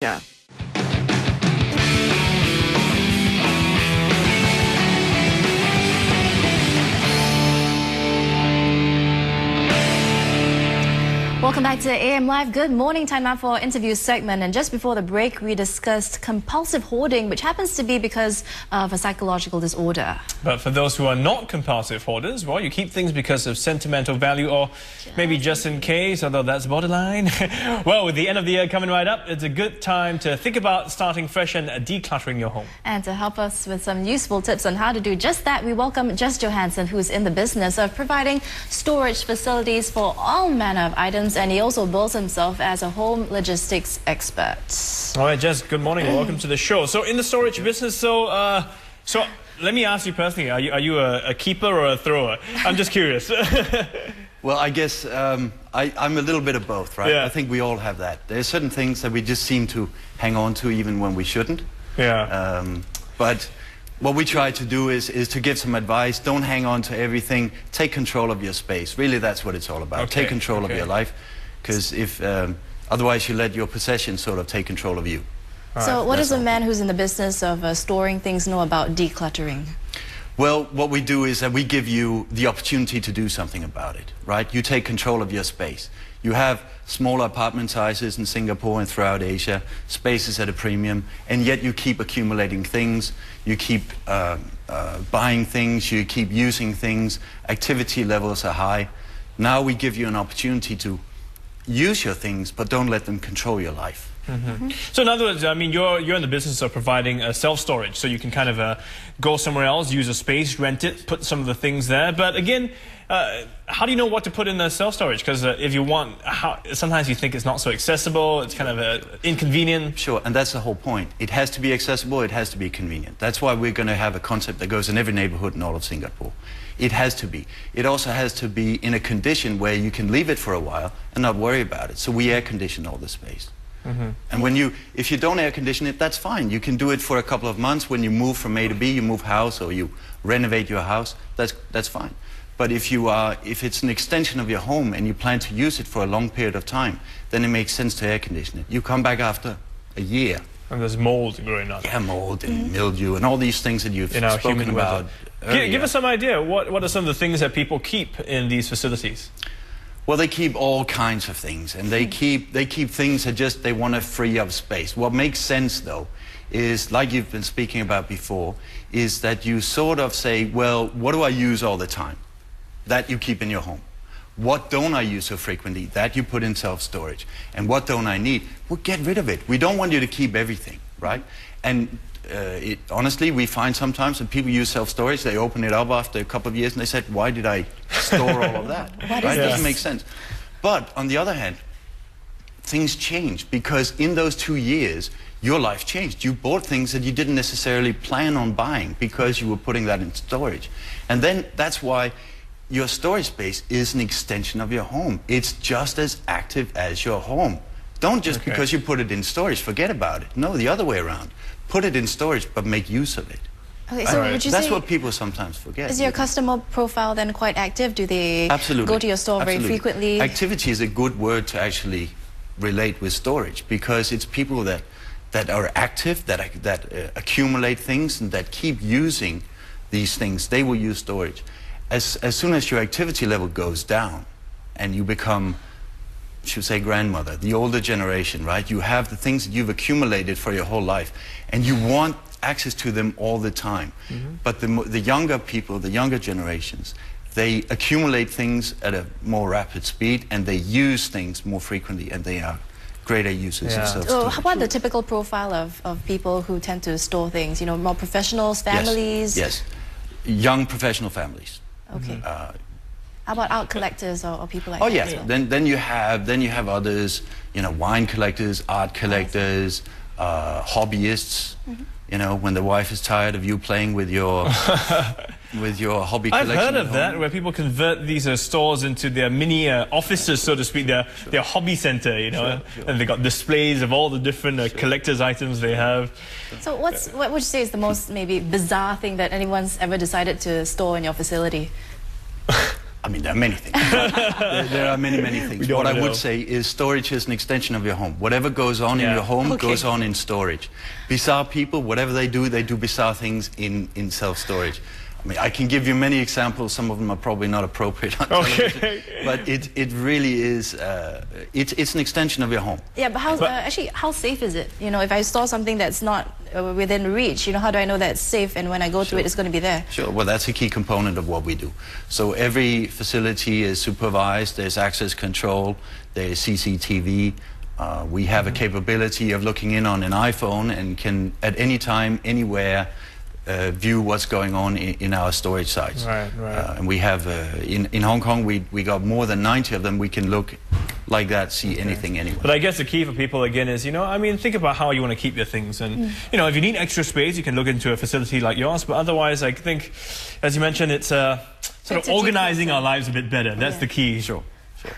Yeah. Welcome back to AM Live. Good morning. Time now for our interview segment. And just before the break, we discussed compulsive hoarding, which happens to be because of a psychological disorder. But for those who are not compulsive hoarders, well, you keep things because of sentimental value or maybe just in case, although that's borderline. Well, with the end of the year coming right up, it's a good time to think about starting fresh and decluttering your home. And to help us with some useful tips on how to do just that, we welcome Jess Johansson, who's in the business of providing storage facilities for all manner of items. And he also bills himself as a home logistics expert. All right, Jess, good morning. Welcome to the show. So in the storage business, so let me ask you personally, are you a keeper or a thrower? I'm just curious. Well, I guess I'm a little bit of both, right? Yeah. I think we all have that. There's certain things that we just seem to hang on to even when we shouldn't. Yeah. But what we try to do is to give some advice. Don't hang on to everything. Take control of your space. Really, that's what it's all about. Okay. Take control of your life. Because if otherwise you let your possessions sort of take control of you. So what does a man who's in the business of storing things know about decluttering? Well, what we do is that we give you the opportunity to do something about it, right? You take control of your space. You have smaller apartment sizes in Singapore and throughout Asia, spaces at a premium, and yet you keep accumulating things, you keep buying things, you keep using things, activity levels are high. Now we give you an opportunity to use your things, but don't let them control your life. So in other words, I mean, you're in the business of providing self-storage, so you can kind of go somewhere else, use a space, rent it, put some of the things there. But again, how do you know what to put in the self-storage? Because if you want, sometimes you think it's not so accessible, it's kind of inconvenient. Sure, and that's the whole point. It has to be accessible, it has to be convenient. That's why we're going to have a concept that goes in every neighborhood in all of Singapore. It has to be. It also has to be in a condition where you can leave it for a while and not worry about it. So we air condition all the space. And if you don't air condition it, that's fine. You can do it for a couple of months. When you move from A to B, you move house or you renovate your house, that's fine. But if it's an extension of your home and you plan to use it for a long period of time, then it makes sense to air condition it. You come back after a year. And there's mold growing up. Yeah, mold and mildew and all these things that you've spoken about. Give us some idea. What are some of the things that people keep in these facilities? Well, they keep all kinds of things, and they keep things that just they want to free up space. What makes sense, though, is, like you've been speaking about before, is that you sort of say, well, what do I use all the time? That you keep in your home. What don't I use so frequently? That you put in self-storage. And what don't I need? Well, get rid of it. We don't want you to keep everything, right? And honestly, we find sometimes that people use self-storage, they open it up after a couple of years and they said, why did I store all of that? Right? It doesn't make sense. But on the other hand, things change because in those 2 years, your life changed. You bought things that you didn't necessarily plan on buying because you were putting that in storage. And then that's why your storage space is an extension of your home. It's just as active as your home. Don't just because you put it in storage, forget about it. No, the other way around. Put it in storage, but make use of it. Okay, so would you say that's what people sometimes forget. Is your customer profile then quite active? Do they go to your store very frequently? Activity is a good word to actually relate with storage because it's people that are active, that accumulate things and that keep using these things. They will use storage. As soon as your activity level goes down and you become, should say, grandmother, the older generation, right? You have the things that you've accumulated for your whole life and you want access to them all the time. But the younger people, the younger generations, they accumulate things at a more rapid speed and they use things more frequently and they are greater users of self-storage. So how about the typical profile of people who tend to store things? You know, more professionals, families? Yes. Young professional families. Okay. How about art collectors or people like that? Oh yeah, as well? then you have others, you know, wine collectors, art collectors, hobbyists. You know, when the wife is tired of you playing with your hobby collection. I've heard of that, where people convert these stores into their mini offices, so to speak, their hobby center, you know, and they got displays of all the different collector's items they have. So what would you say is the most maybe bizarre thing that anyone's ever decided to store in your facility? mean, there are many things. There are many things. What I would say is storage is an extension of your home. Whatever goes on in your home goes on in storage. Bizarre people, whatever they do bizarre things in self-storage. I mean, I can give you many examples. Some of them are probably not appropriate on television, but it really is. It's an extension of your home. Yeah, but actually, how safe is it? You know, if I store something that's not within reach, you know, how do I know that it's safe? And when I go to it, it's going to be there. Sure. Well, that's a key component of what we do. So every facility is supervised. There's access control. There's CCTV. We have a capability of looking in on an iPhone and can, at any time, anywhere, view what's going on in our storage sites. Right. And we have, in Hong Kong, we got more than 90 of them. We can look like that, see anything anywhere. But I guess the key for people, again, is, you know, I mean, think about how you want to keep your things. And, you know, if you need extra space, you can look into a facility like yours. But otherwise, I think, as you mentioned, it's sort of organizing our lives a bit better. That's the key. Sure.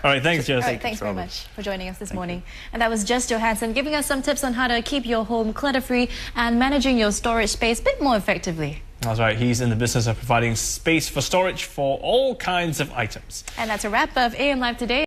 All right, thanks, Jess. All right, thanks very much for joining us this morning. And that was Jess Johansson giving us some tips on how to keep your home clutter-free and managing your storage space a bit more effectively. That's right. He's in the business of providing space for storage for all kinds of items. And that's a wrap of AM Live Today.